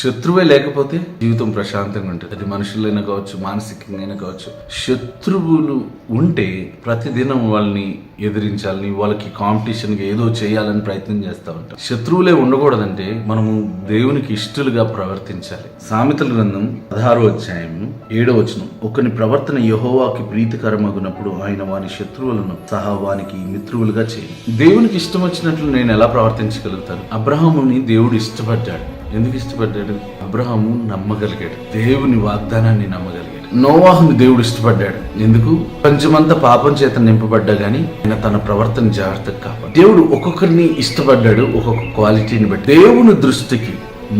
శత్రువే లేకపోతే జీవితం ప్రశాంతంగా ఉంటుంది. అది మనుషులైనా కావచ్చు, మానసికంగా కావచ్చు. శత్రువులు ఉంటే ప్రతిదినం వాళ్ళని ఎదిరించాలని, వాళ్ళకి కాంపిటీషన్గా ఏదో చేయాలని ప్రయత్నం చేస్తూ ఉంటాం. శత్రువులే ఉండకూడదంటే మనము దేవునికి ఇష్టలుగా ప్రవర్తించాలి. సామెతల గ్రంథం 16వ అధ్యాయం 7వ వచనం, ఒకని ప్రవర్తన యెహోవాకి ప్రీతికరమగునప్పుడు ఆయన వాని శత్రువులను సహా వానికి మిత్రువులుగా చేయి. దేవునికి ఇష్టం వచ్చినట్లు నేను ఎలా ప్రవర్తించగలుగుతాను? అబ్రహాముని దేవుడు ఇష్టపడ్డాడు. ఎందుకు ఇష్టపడ్డాడు? అబ్రహాము నమ్మగలిగాడు, దేవుని వాగ్దానాన్ని నమ్మగలిగాడు. నోవాహుని దేవుడు ఇష్టపడ్డాడు. ఎందుకు? ప్రపంచమంతా పాపం చేత నింపబడ్డా గానీ ఆయన తన ప్రవర్తన జాగ్రత్తగా కాపాడు. దేవుడు ఒక్కొక్కరిని ఇష్టపడ్డాడు, ఒక్కొక్క క్వాలిటీని బట్టి. దేవుని దృష్టికి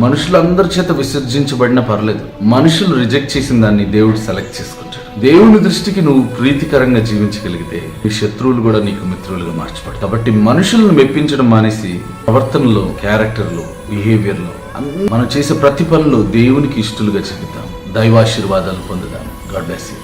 మనుషులందరి చేత విసర్జించబడినా పర్లేదు, మనుషులు రిజెక్ట్ చేసిన దాన్ని దేవుడు సెలెక్ట్ చేసుకుంటాడు. దేవుని దృష్టికి నువ్వు ప్రీతికరంగా జీవించగలిగితే నీ శత్రువులు కూడా నీకు మిత్రులుగా మార్చబడతారు. కాబట్టి మనుషులను మెప్పించడం మానేసి ప్రవర్తనలో, క్యారెక్టర్లో, బిహేవియర్లో, మనం చేసే ప్రతి పనిలో దేవునికి ఇష్టలుగా చెబుతాం. దైవాశీర్వాదాలు పొందుదాం. God bless you.